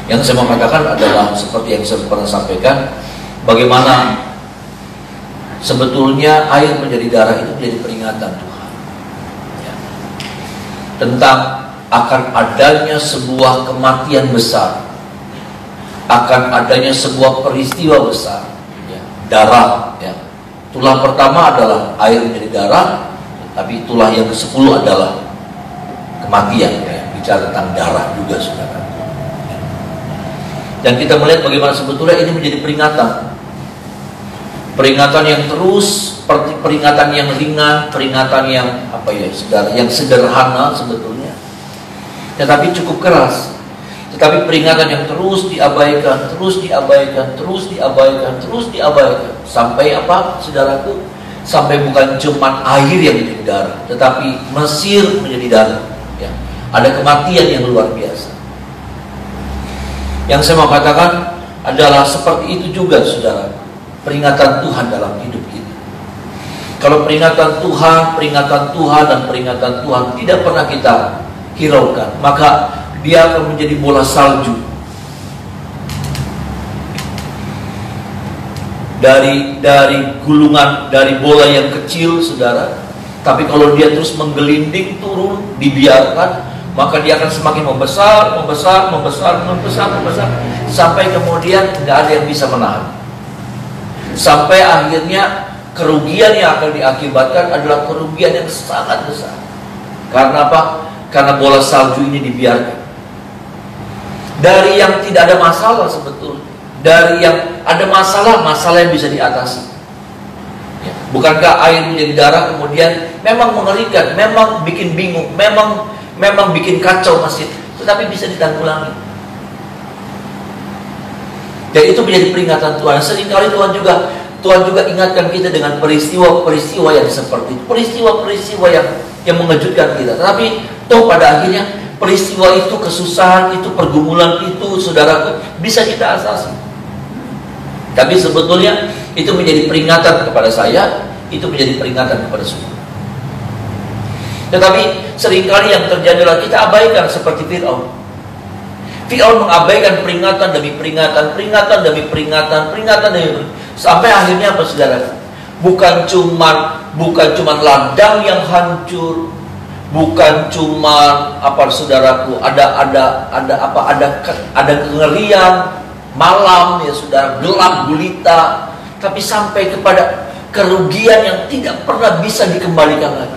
Yang saya mau katakan adalah seperti yang saya pernah sampaikan, bagaimana sebetulnya air menjadi darah itu menjadi peringatan Tuhan ya, tentang akan adanya sebuah kematian besar, akan adanya sebuah peristiwa besar ya, darah ya. Tulah pertama adalah air menjadi darah, tapi tulah yang ke-10 adalah kematian ya. Bicara tentang darah juga, saudara. Dan kita melihat bagaimana sebetulnya ini menjadi peringatan. Peringatan yang terus, peringatan yang ringan, peringatan yang yang sederhana sebetulnya, tetapi cukup keras. Tetapi peringatan yang terus diabaikan, terus diabaikan, terus diabaikan, terus diabaikan. Sampai apa, saudaraku? Sampai bukan cuma air yang menjadi darah, tetapi Mesir menjadi darah ya. Ada kematian yang luar biasa. Yang saya mau katakan adalah seperti itu juga, saudara, peringatan Tuhan dalam hidup kita. Kalau peringatan Tuhan dan peringatan Tuhan tidak pernah kita hiraukan, maka dia akan menjadi bola salju. Dari gulungan, dari bola yang kecil, saudara. Tapi kalau dia terus menggelinding turun, dibiarkan, maka dia akan semakin membesar, sampai kemudian nggak ada yang bisa menahan. Sampai akhirnya kerugian yang akan diakibatkan adalah kerugian yang sangat besar. Karena apa? Karena bola salju ini dibiarkan. Dari yang tidak ada masalah sebetulnya, dari yang ada masalah yang bisa diatasi. Ya. Bukankah air menjadi darah kemudian memang mengerikan, memang bikin bingung, memang bikin kacau masjid, tetapi bisa ditanggulangi. Dan itu menjadi peringatan Tuhan. Seringkali Tuhan juga ingatkan kita dengan peristiwa-peristiwa yang seperti itu, peristiwa-peristiwa yang mengejutkan kita. Tetapi toh pada akhirnya peristiwa itu, kesusahan itu, pergumulan itu, saudaraku, bisa kita atasi. Tapi sebetulnya itu menjadi peringatan kepada saya, itu menjadi peringatan kepada semua. Tetapi seringkali yang terjadi adalah kita abaikan seperti Fir'aun. Fir'aun mengabaikan peringatan demi peringatan, peringatan demi peringatan, sampai akhirnya apa, saudara? Bukan cuman ladang yang hancur, bukan cuman saudaraku, ada kengerian malam ya, saudara, gelap gulita, tapi sampai kepada kerugian yang tidak pernah bisa dikembalikan lagi.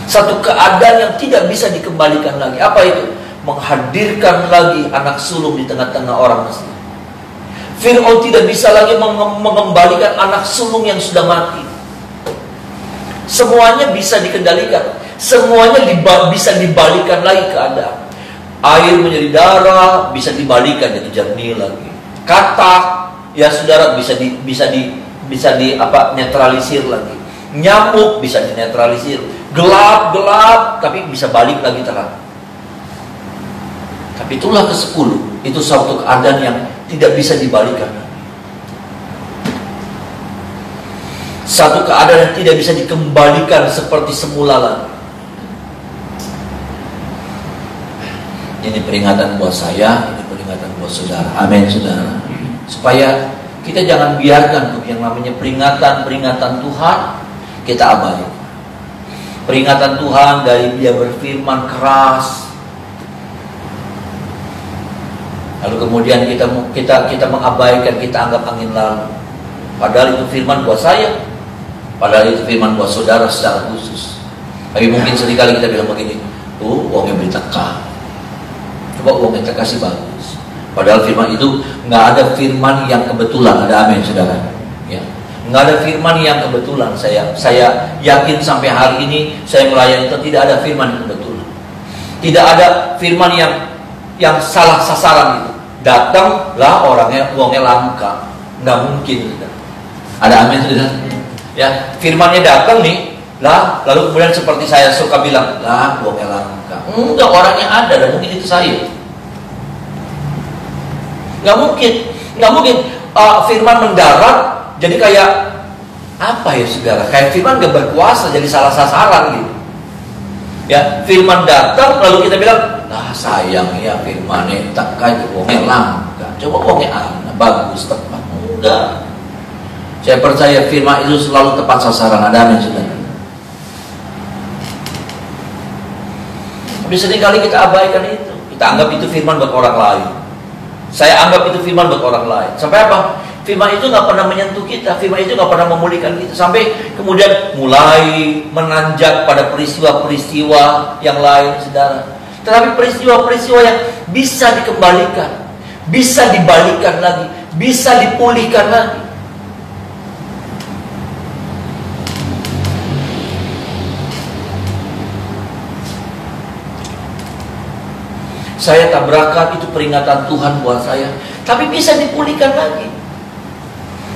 Satu keadaan yang tidak bisa dikembalikan lagi. Apa itu? Menghadirkan lagi anak sulung di tengah-tengah orang Mesir. Fir'aun tidak bisa lagi mengembalikan anak sulung yang sudah mati. Semuanya bisa dikendalikan, semuanya bisa dibalikan lagi keadaan. Air menjadi darah bisa dibalikan jadi jernih lagi. Katak ya, saudara, bisa netralisir lagi. Nyamuk bisa dinetralisir. Gelap tapi bisa balik lagi terang. Tapi itulah ke-10, itu suatu keadaan yang tidak bisa dibalikan. Satu keadaan yang tidak bisa dikembalikan seperti semula lagi. Ini peringatan buat saya, ini peringatan buat saudara. Amin, saudara. Supaya kita jangan biarkan yang namanya peringatan Tuhan kita abaikan. Peringatan Tuhan dari Dia berfirman keras, lalu kemudian kita mengabaikan, kita anggap angin lalu. Padahal itu firman buat saya, padahal itu firman buat saudara secara khusus. Tapi mungkin seringkali kita bilang begini, uangnya beli teka, coba uangnya teka sih bagus. Padahal firman itu nggak ada firman yang kebetulan. Ada amin, saudara? Ya. Nggak ada firman yang kebetulan. Saya yakin sampai hari ini saya melayani itu tidak ada firman yang kebetulan. Tidak ada firman yang salah sasaran itu. Datanglah uangnya langka. Nggak mungkin. Ada amin, saudara? Ya, firmannya datang nih, lalu kemudian seperti saya suka bilang, uangnya langka. Enggak, orangnya ada dan mungkin itu saya. Nggak mungkin firman mendarat jadi kayak apa ya, saudara? Kayak firman gak berkuasa jadi salah sasaran gitu. Ya, firman datang lalu kita bilang, "Ah, sayang ya firman tak kayak wonge langka. Coba wonge bagus tepat." Enggak. Saya percaya firman itu selalu tepat sasaran. Ada amin, saudara. Tapi seringkali kita abaikan itu. Kita anggap itu firman buat orang lain. Saya anggap itu firman buat orang lain. Sampai apa? Firman itu nggak pernah menyentuh kita. Firman itu nggak pernah memulihkan kita. Sampai kemudian mulai menanjak pada peristiwa-peristiwa yang lain, saudara. Tetapi peristiwa-peristiwa yang bisa dikembalikan, bisa dibalikan lagi, bisa dipulihkan lagi. Saya tabrakan, itu peringatan Tuhan buat saya. Tapi bisa dipulihkan lagi.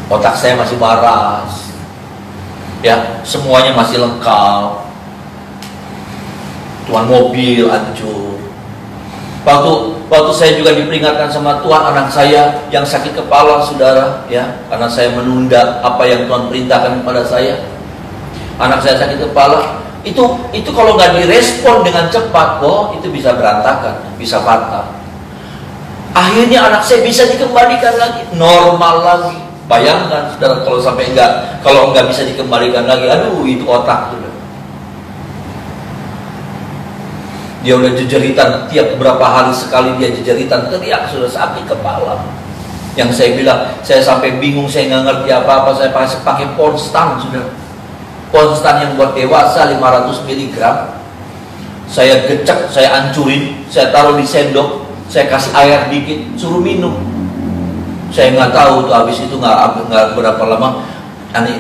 Otak saya masih waras, ya, semuanya masih lengkap. Tuhan mobil hancur. Waktu saya juga diperingatkan sama Tuhan, anak saya yang sakit kepala, saudara, ya, karena saya menunda apa yang Tuhan perintahkan kepada saya. Anak saya sakit kepala, itu kalau nggak direspon dengan cepat, itu bisa berantakan, bisa fatal. Akhirnya anak saya bisa dikembalikan lagi, normal lagi. Bayangkan, saudara, kalau nggak bisa dikembalikan lagi, aduh, itu otak, saudara. Dia udah jejeritan, tiap beberapa hari sekali dia jejeritan, teriak, sudah sakit kepala. Yang saya bilang, saya sampai bingung, saya nggak ngerti apa-apa, saya pakai Ponstan, saudara. Ponstan yang buat dewasa 500 mg. Saya gecek, saya hancurin, saya taruh di sendok, saya kasih air dikit, suruh minum. Saya nggak tahu tuh, habis itu nggak berapa lama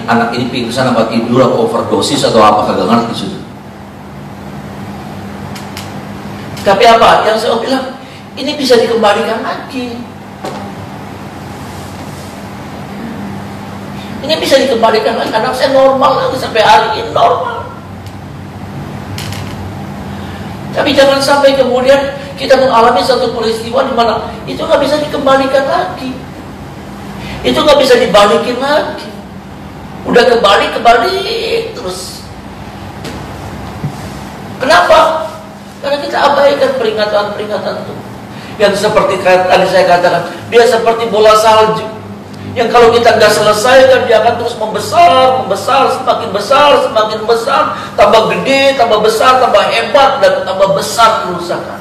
anak ini pingsan apa tidur apa overdosis atau apa, kagak ngerti sudah. Tapi apa yang saya bilang, ini bisa dikembalikan lagi. Ini bisa dikembalikan lagi. Anak saya normal lagi sampai hari ini, normal. Tapi jangan sampai kemudian kita mengalami satu peristiwa di mana itu nggak bisa dikembalikan lagi. Itu nggak bisa dibalikin lagi. Udah kebalik terus. Kenapa? Karena kita abaikan peringatan-peringatan itu. Yang seperti tadi saya katakan, dia seperti bola salju. Yang kalau kita nggak selesaikan, dia akan terus membesar, semakin besar, tambah gede, tambah besar, tambah hebat, dan tambah besar kerusakan.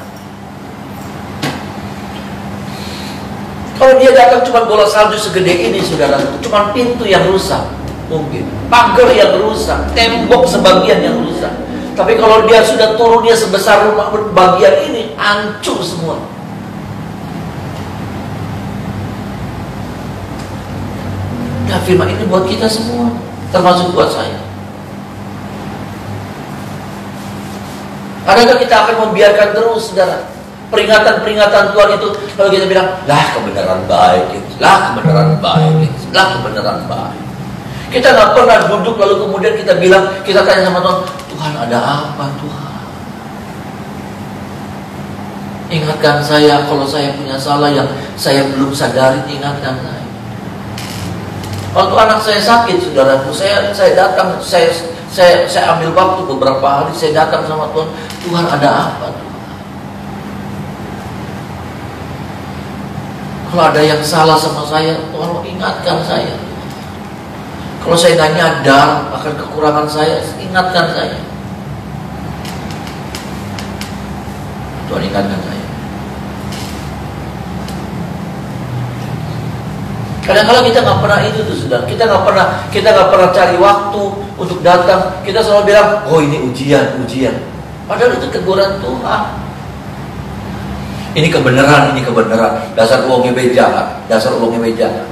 Kalau dia datang cuma bola salju segede ini, saudara, cuma pintu yang rusak, mungkin pagar yang rusak, tembok sebagian yang rusak. Tapi kalau dia sudah turun, dia sebesar rumah bagian ini, hancur semua. Nah, firman ini buat kita semua, termasuk buat saya. Adakah kita akan membiarkan terus, saudara, peringatan-peringatan Tuhan itu, lalu kita bilang, kebenaran baik, kebenaran baik. Kita nggak pernah duduk lalu kemudian kita bilang, kita tanya sama Tuhan, Tuhan ada apa Tuhan? Ingatkan saya kalau saya punya salah yang saya belum sadari, ingatkan saya. Waktu anak saya sakit, saudaraku, saya datang, saya ambil waktu beberapa hari, saya datang sama Tuhan, Tuhan ada apa Tuhan? Kalau ada yang salah sama saya, Tuhan ingatkan saya. Kalau saya nggak nyadar akan kekurangan saya, ingatkan saya. Tuhan ingatkan saya. Kadang-kadang kita nggak pernah itu tuh, sudah. Kita nggak pernah cari waktu untuk datang. Kita selalu bilang, oh ini ujian. Padahal itu teguran Tuhan. Ini kebenaran. Dasar uangnya bejalan.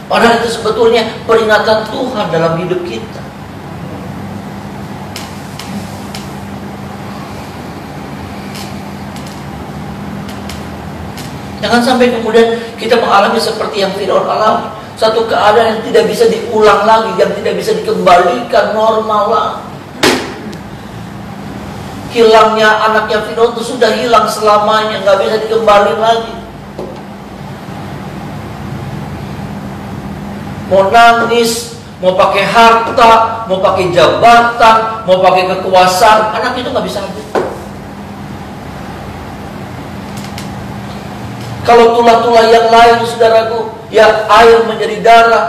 Padahal itu sebetulnya peringatan Tuhan dalam hidup kita. Jangan sampai kemudian kita mengalami seperti yang Firaun alami, satu keadaan yang tidak bisa diulang lagi, yang tidak bisa dikembalikan normal lagi. Hilangnya anaknya Firaun itu sudah hilang selamanya, nggak bisa dikembali lagi. Mau nangis, mau pakai harta, mau pakai jabatan, mau pakai kekuasaan, anak itu nggak bisa lanjut. Kalau tulah-tulah yang lain, saudaraku, ya air menjadi darah.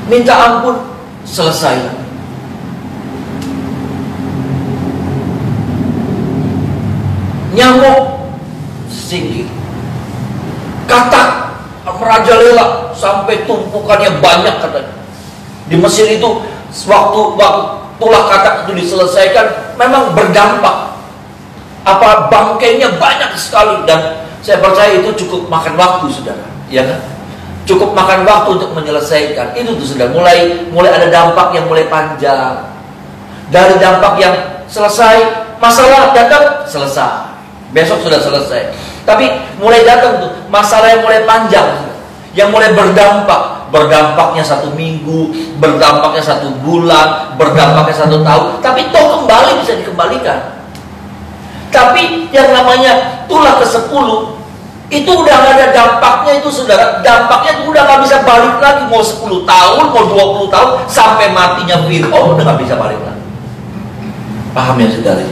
Minta ampun, selesai. Nyamuk singgih, katak merajalela sampai tumpukannya banyak katanya. Di Mesir itu waktu tulah katak itu diselesaikan memang berdampak. Apa bangkainya banyak sekali, dan saya percaya itu cukup makan waktu, saudara, ya kan? Cukup makan waktu untuk menyelesaikan itu tuh, sudah mulai ada dampak yang mulai panjang. Dari dampak yang selesai, masalah datang selesai, besok sudah selesai. Tapi mulai datang tuh masalah yang mulai panjang, yang mulai berdampak. Berdampaknya 1 minggu, berdampaknya 1 bulan, berdampaknya 1 tahun. Tapi toh kembali bisa dikembalikan. Tapi yang namanya tulah ke-10 itu udah gak ada dampaknya itu, saudara. Dampaknya itu udah gak bisa balik lagi. Mau 10 tahun, mau 20 tahun, sampai matinya Fir'aun udah gak bisa balik lagi. Paham ya, saudara?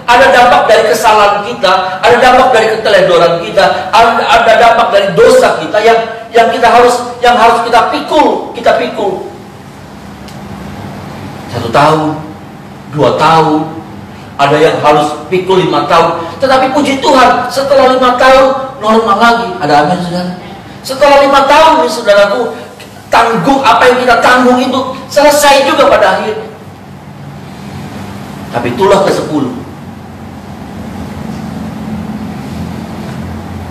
Ada dampak dari kesalahan kita, ada dampak dari keteledoran kita, ada dampak dari dosa kita yang harus kita pikul. 1 tahun, 2 tahun, ada yang harus pikul 5 tahun. Tetapi puji Tuhan, setelah 5 tahun normal lagi. Ada amin, saudara? Setelah 5 tahun nih, saudaraku, tanggung apa yang kita tanggung itu selesai juga pada akhirnya. Tapi tulah ke-10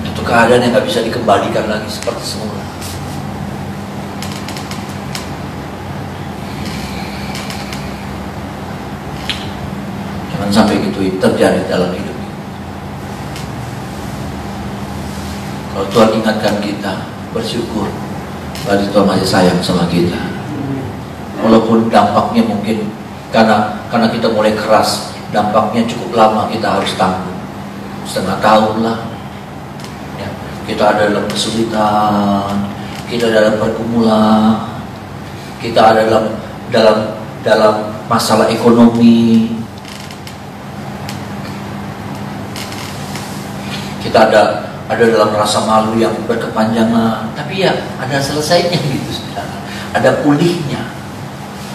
itu keadaan yang gak bisa dikembalikan lagi seperti semula. Jangan sampai gitu terjadi dalam hidup. Kalau Tuhan ingatkan kita, bersyukur, berarti Tuhan masih sayang sama kita. Walaupun dampaknya mungkin karena kita mulai keras, dampaknya cukup lama, kita harus tanggung. 1/2 tahun lah ya, kita ada dalam kesulitan, kita dalam pergumulan, kita ada dalam masalah ekonomi, kita ada dalam rasa malu yang berkepanjangan. Tapi ya ada selesainya gitu, saudara. Ada pulihnya.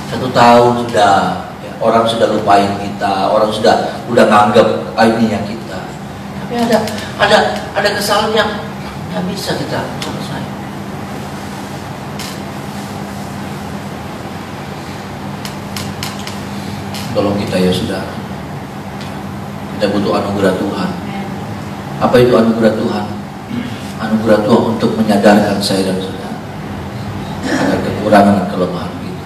1 tahun sudah ya, orang sudah lupain kita, orang udah nganggap aibnya kita. Tapi ada kesalahan yang nggak bisa kita selesai. Tolong kita ya, saudara. Kita butuh anugerah Tuhan. Apa itu anugerah Tuhan? Anugerah Tuhan untuk menyadarkan saya dan saudara akan kekurangan dan kelemahan kita,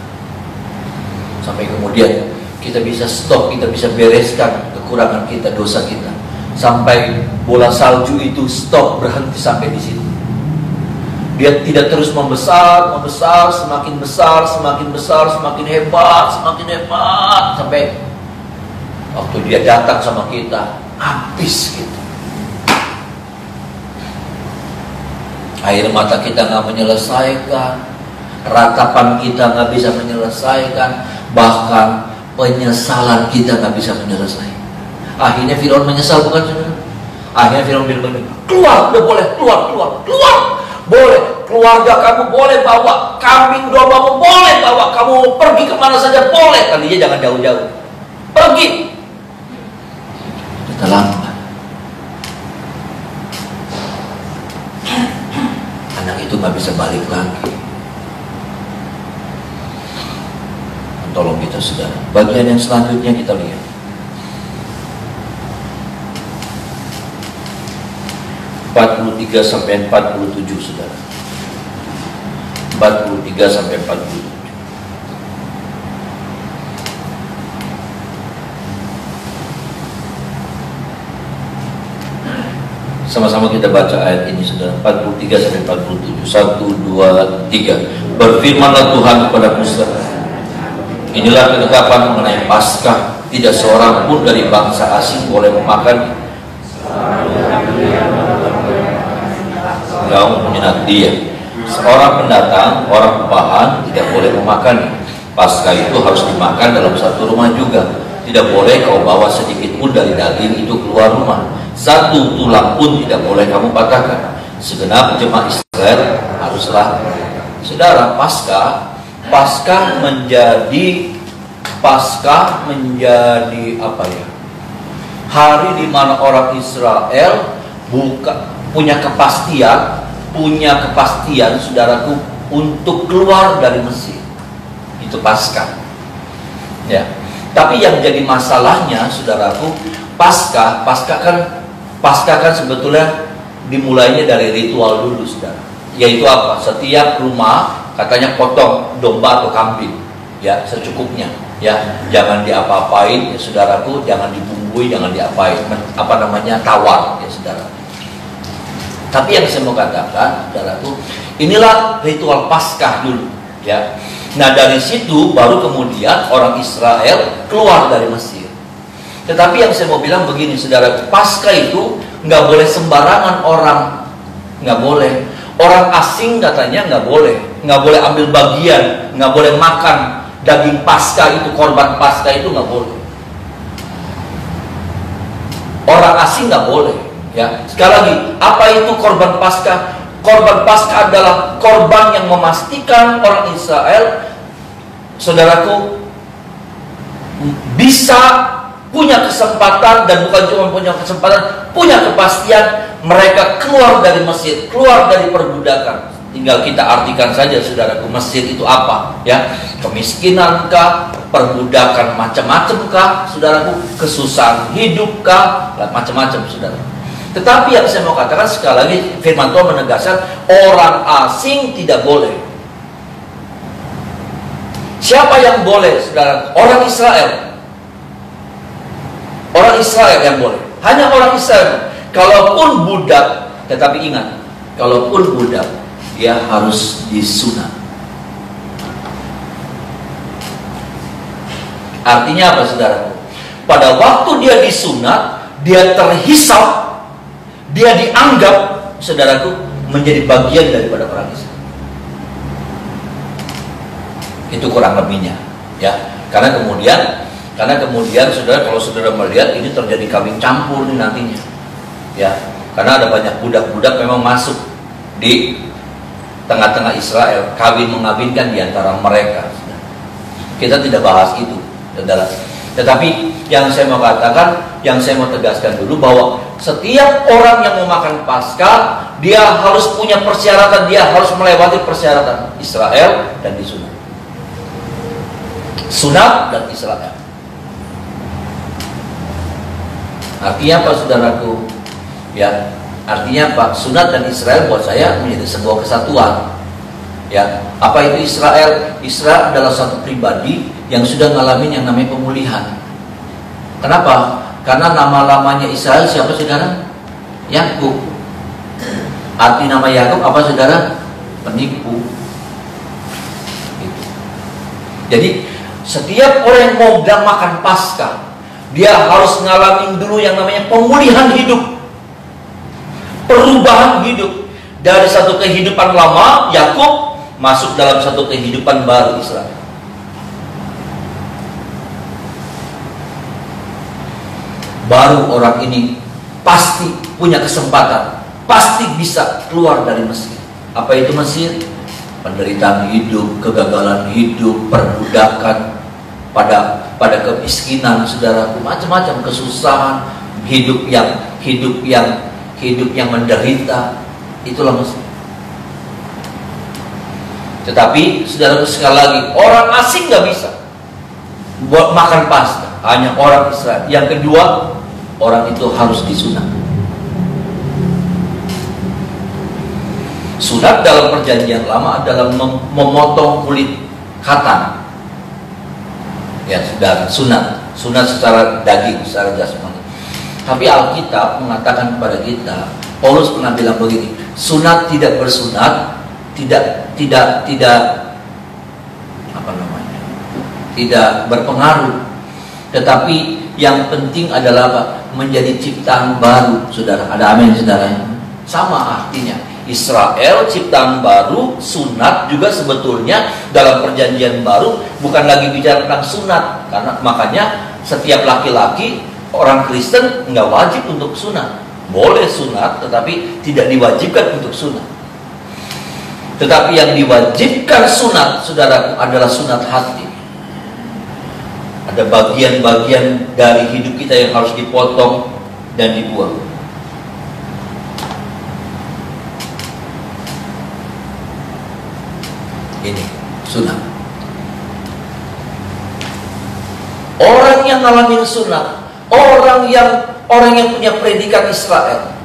sampai kemudian kita bisa stop, kita bisa bereskan kekurangan kita, dosa kita, sampai bola salju itu stop, berhenti sampai di situ. Dia tidak terus membesar, semakin besar, semakin hebat, sampai waktu dia datang sama kita, habis gitu. Air mata kita nggak menyelesaikan, ratapan kita nggak bisa menyelesaikan, bahkan penyesalan kita nggak bisa menyelesaikan. Akhirnya Firaun menyesal, bukan, saudara? Akhirnya Firaun bilang, keluar, udah boleh, keluar, boleh, keluarga kamu boleh bawa, kambing dombamu boleh bawa, kamu mau pergi kemana saja boleh, tadinya jangan jauh-jauh, pergi. Kita lambat. Anak itu nggak bisa balik lagi. Tolong kita, saudara. Bagian yang selanjutnya kita lihat. (43 sampai 47), saudara. 43 sampai 47. Sama-sama kita baca ayat ini, saudara. 43 sampai 47. 1, 2, 3. Berfirmanlah Tuhan kepada Musa, inilah ketetapan mengenai Paskah. Tidak seorang pun dari bangsa asing boleh memakan. Kau menyenat dia. Seorang pendatang, orang upahan tidak boleh memakan. Paskah itu harus dimakan dalam satu rumah juga. tidak boleh kau bawa sedikit pun dari daging itu keluar rumah. Satu tulang pun tidak boleh kamu patahkan. Segenap jemaat Israel haruslah. Saudara, Paskah menjadi apa ya? Hari di mana orang Israel punya kepastian, saudaraku, untuk keluar dari Mesir. Itu Paskah. Ya. Tapi yang jadi masalahnya, saudaraku, Paskah kan sebetulnya dimulainya dari ritual dulu, saudara. Yaitu apa? Setiap rumah katanya potong domba atau kambing, ya, secukupnya. Ya, jangan diapa-apain, ya saudaraku, jangan dibumbui, jangan diapain, tawar, ya saudara. Tapi yang saya mau katakan, saudaraku, inilah ritual Paskah dulu, ya. Nah, dari situ baru kemudian orang Israel keluar dari Mesir. Tetapi yang saya mau bilang begini, saudara, Paskah itu nggak boleh sembarangan orang, nggak boleh. Orang asing katanya nggak boleh ambil bagian, nggak boleh makan daging Paskah itu, korban Paskah itu nggak boleh. Orang asing nggak boleh. Ya, sekali lagi, apa itu korban Paskah? Korban Paskah adalah korban yang memastikan orang Israel, saudaraku, bisa punya kesempatan, dan bukan cuma punya kesempatan, punya kepastian mereka keluar dari Mesir, keluar dari perbudakan. Tinggal kita artikan saja, saudaraku, Mesir itu apa? Ya, kemiskinan kah, perbudakan macam-macam kah, saudaraku, kesusahan hidup kah, macam-macam, saudara. Tetapi yang saya mau katakan sekali lagi, firman Tuhan menegaskan orang asing tidak boleh. Siapa yang boleh, saudara? Orang Israel. Orang Israel yang boleh. Hanya orang Israel. Kalaupun budak, tetapi ingat, kalaupun budak, dia harus disunat. Artinya apa, saudaraku? Pada waktu dia disunat, dia terhisap, dia dianggap, saudaraku, menjadi bagian daripada orang Israel. Itu kurang lebihnya, ya. Karena kemudian saudara, kalau saudara melihat ini terjadi kawin campur nih nantinya, ya. Karena ada banyak budak-budak memang masuk di tengah-tengah Israel, kawin mengawinkan di antara mereka. Kita tidak bahas itu, saudara. Tetapi yang saya mau katakan, yang saya mau tegaskan dulu, bahwa setiap orang yang mau makan Paskah, dia harus punya persyaratan, dia harus melewati persyaratan Israel dan disunat. Sunat dan Israel. Artinya apa, saudaraku? Ya, artinya apa? Sunat dan Israel buat saya menjadi sebuah kesatuan. Ya, apa itu Israel? Israel adalah satu pribadi yang sudah ngalamin yang namanya pemulihan. Kenapa? Karena nama-lamanya Israel siapa, saudara? Yakub. Arti nama Yakub apa, saudara? Penipu. Gitu. Jadi setiap orang yang mau makan Paskah, dia harus ngalamin dulu yang namanya pemulihan hidup, perubahan hidup dari satu kehidupan lama Yakub masuk dalam satu kehidupan baru Israel. Baru orang ini pasti punya kesempatan, pasti bisa keluar dari Mesir. Apa itu Mesir? Penderitaan hidup, kegagalan hidup, perbudakan, pada kemiskinan, saudaraku, macam-macam kesusahan, hidup yang menderita. Itulah Mesir. Tetapi saudaraku, sekali lagi, orang asing nggak bisa buat makan Paskah, hanya orang Israel. Yang kedua, orang itu harus disunat. Sunat dalam perjanjian lama adalah memotong kulit khatan. Ya, sudah sunat secara daging, secara jasmani. Tapi Alkitab mengatakan kepada kita, Paulus pernah bilang begini, sunat tidak bersunat tidak tidak berpengaruh. Tetapi yang penting adalah apa? Menjadi ciptaan baru, saudara. Ada amin, saudara? Sama artinya. Israel ciptaan baru, sunat juga sebetulnya dalam perjanjian baru bukan lagi bicara tentang sunat, karena makanya setiap laki-laki orang Kristen nggak wajib untuk sunat. Boleh sunat, tetapi tidak diwajibkan untuk sunat. Tetapi yang diwajibkan sunat, saudaraku, adalah sunat hati. Ada bagian-bagian dari hidup kita yang harus dipotong dan dibuang. Ini sunat. Orang yang ngalamin sunat, orang yang punya predikat Israel,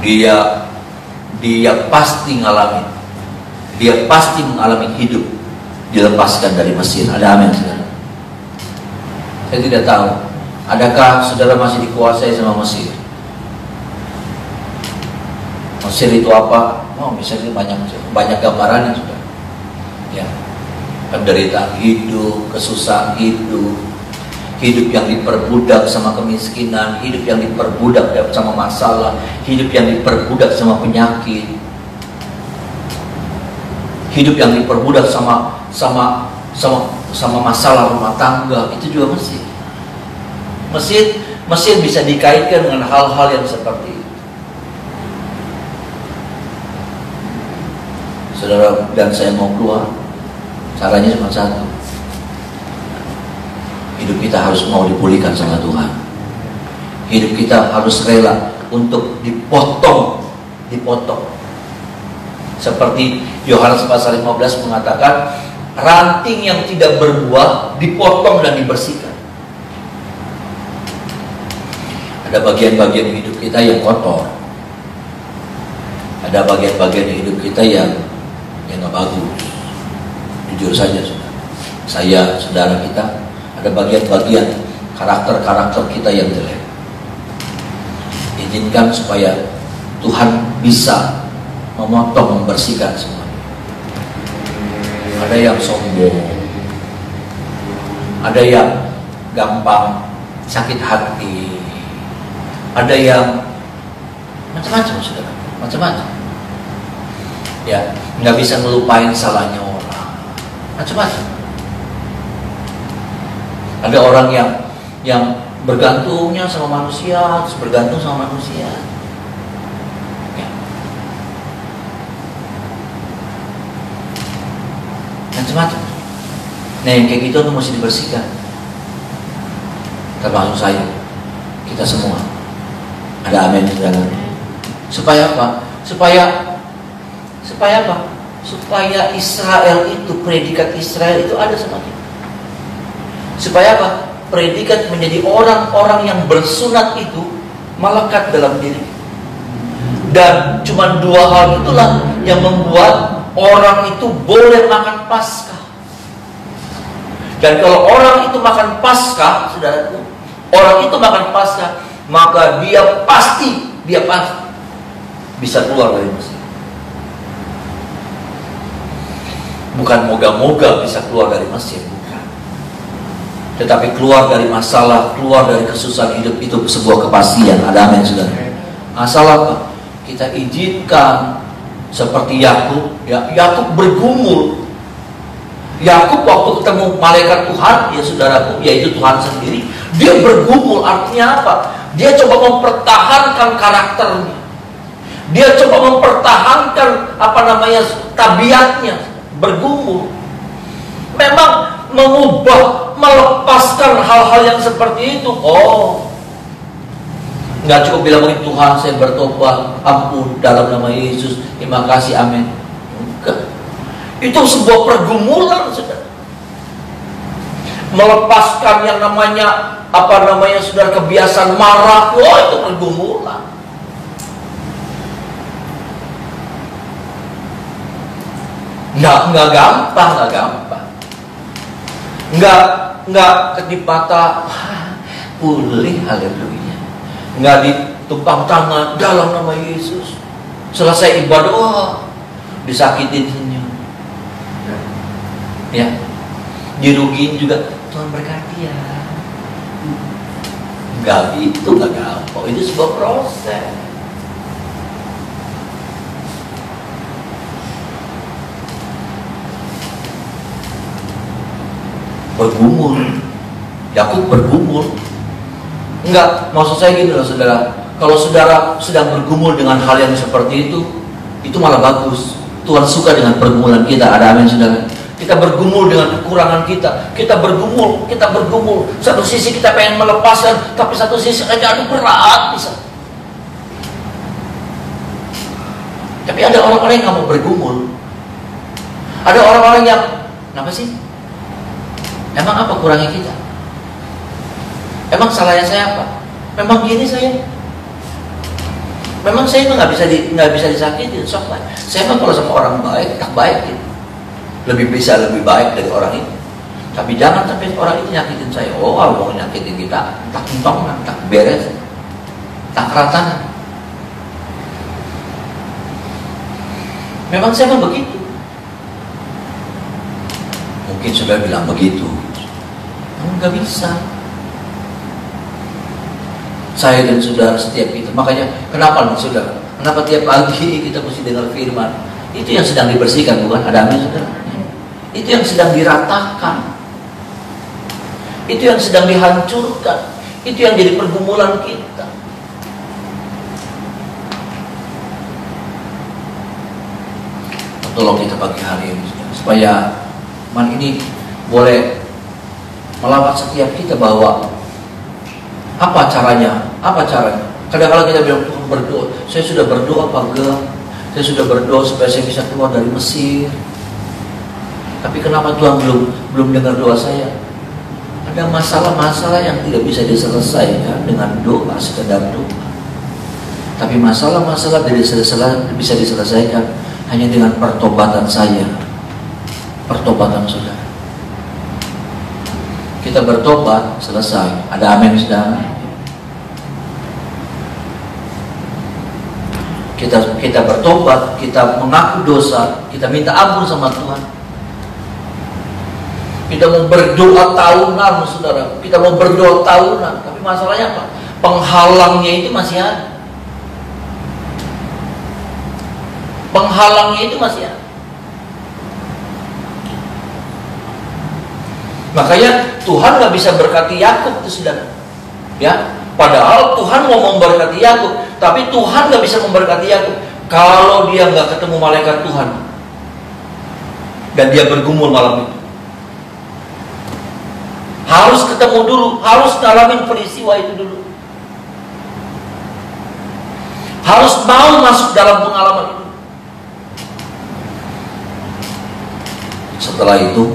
dia pasti ngalamin, dia pasti mengalami hidup dilepaskan dari Mesir. Ada amin, saudara? Saya tidak tahu, adakah saudara masih dikuasai sama Mesir? Mesir itu apa? Oh, misalnya banyak gambarannya, saudara. Ya, penderitaan hidup, kesusahan hidup, hidup yang diperbudak sama kemiskinan, hidup yang diperbudak sama masalah, hidup yang diperbudak sama penyakit, hidup yang diperbudak sama masalah rumah tangga. Itu juga Mesir bisa dikaitkan dengan hal-hal yang seperti itu. Saudara dan saya mau keluar, caranya cuma satu. Hidup kita harus mau dipulihkan sama Tuhan. Hidup kita harus rela untuk dipotong. Seperti Yohanes pasal 15 mengatakan, ranting yang tidak berbuah dipotong dan dibersihkan. Ada bagian-bagian hidup kita yang kotor. Ada bagian-bagian hidup kita yang gak bagus. Jujur saja, saudara. Saudara kita, ada bagian-bagian karakter kita yang jelek. Izinkan supaya Tuhan bisa memotong, membersihkan semuanya. Ada yang sombong, ada yang gampang sakit hati, ada yang macam-macam, saudara, macam-macam. Ya, nggak bisa ngelupain salahnya orang, macam-macam. Ada orang yang bergantungnya sama manusia, bergantung sama manusia. Ya. Macam-macam. Nah, yang kayak gitu tuh mesti dibersihkan. Termasuk saya, kita semua. Ada amin, saudara. Supaya apa? Supaya apa? Supaya Israel itu, predikat Israel itu ada sama kita. Supaya apa? Predikat menjadi orang-orang yang bersunat itu melekat dalam diri. Dan cuma dua hal itulah yang membuat orang itu boleh makan Paskah. Dan kalau orang itu makan Paskah, saudaraku, orang itu makan Paskah, maka dia pasti bisa keluar dari Mesir. Bukan moga-moga bisa keluar dari Mesir, bukan. Tetapi keluar dari masalah, keluar dari kesusahan hidup itu sebuah kepastian. Ada amin, saudara. Masalah apa? Kita izinkan seperti Yakub. Ya, Yakub bergumul. Yakub waktu ketemu malaikat Tuhan, ya saudaraku, yaitu Tuhan sendiri, dia bergumul. Artinya apa? Dia coba mempertahankan karakternya. Dia coba mempertahankan tabiatnya. Bergumul. Memang mengubah, melepaskan hal-hal yang seperti itu. Oh, nggak cukup bilang begitu, Tuhan saya bertobat, ampun dalam nama Yesus, terima kasih, amin. Enggak. Itu sebuah pergumulan, saudara. Melepaskan yang namanya saudara, kebiasaan marah. Wah, itu pergumulan. Nggak gampang. Nggak kedip mata, pulih, haleluya. Nggak ditumpang tangan dalam nama Yesus. Selesai ibadah, disakitin senyum. Ya, dirugiin juga, Tuhan berkati ya. Nggak gitu, nggak gampang. Itu sebuah proses. Bergumul, Yakub bergumul. Enggak, maksud saya gini loh saudara. Kalau saudara sedang bergumul dengan hal yang seperti itu malah bagus. Tuhan suka dengan pergumulan kita. Ada amin saudara. Kita bergumul dengan kekurangan kita. Kita bergumul. Satu sisi kita pengen melepaskan, tapi satu sisi aja aduh berat bisa. Tapi ada orang-orang yang nggak mau bergumul. Ada orang-orang yang, kenapa sih? Emang apa kurangnya kita? Emang salahnya saya apa? Memang gini saya. Memang saya nggak bisa disakiti. Saya mah kalau sama orang baik, tak baik gitu. Lebih baik dari orang itu. Tapi jangan sampai orang itu nyakitin saya. Oh, kalau mau nyakitin kita, tak entong, tak beres, tak keratanan. Memang saya mah begitu. Mungkin sudah bilang begitu. Nggak bisa. Saya dan saudara setiap itu. Makanya kenapa nih saudara? Kenapa tiap pagi kita mesti dengar firman? Itu yang sedang dibersihkan, bukan? Ada amin saudara? Itu yang sedang diratakan. Itu yang sedang dihancurkan. Itu yang jadi pergumulan kita. Tolong kita pagi hari ini supaya ini boleh melawat setiap kita bahwa apa caranya? Kadang-kadang kita bilang Tuhan berdoa. Saya sudah berdoa Pak Gem. Saya sudah berdoa supaya saya bisa keluar dari Mesir. Tapi kenapa Tuhan belum dengar doa saya? Ada masalah-masalah yang tidak bisa diselesaikan dengan doa, sekedar doa. Tapi masalah-masalah bisa diselesaikan hanya dengan pertobatan saya, pertobatan saudara. Kita bertobat, selesai. Ada amin saudara? Kita bertobat, kita mengaku dosa, kita minta ampun sama Tuhan. Kita mau berdoa tahunan saudara. Kita mau berdoa tahunan. Tapi masalahnya apa? Penghalangnya itu masih ada. Penghalangnya itu masih ada. Makanya Tuhan nggak bisa berkati Yakub itu saudara. Ya, padahal Tuhan mau memberkati Yakub, tapi Tuhan nggak bisa memberkati Yakub kalau dia nggak ketemu malaikat Tuhan dan dia bergumul malam itu. Harus ketemu dulu, harus ngalamin peristiwa itu dulu. Harus mau masuk dalam pengalaman itu. Setelah itu,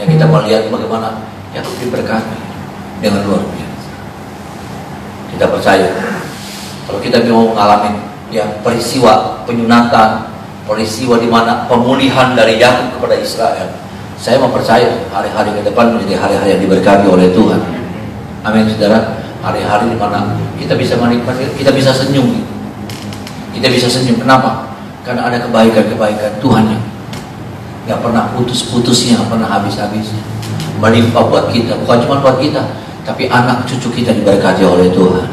ya kita melihat bagaimana Yakub diberkati dengan luar biasa. Kita percaya kalau kita mau mengalami ya peristiwa penyunatan, peristiwa di mana pemulihan dari Yakub kepada Israel, saya mempercaya hari-hari ke depan menjadi hari-hari yang diberkati oleh Tuhan. Amin saudara. Hari-hari di mana kita bisa menikmati, kita bisa senyum. Kita bisa senyum. Kenapa? Karena ada kebaikan-kebaikan Tuhan yang gak pernah putus-putusnya, gak pernah habis-habisnya, melimpah buat kita. Bukan cuma buat kita, tapi anak cucu kita diberkati oleh Tuhan.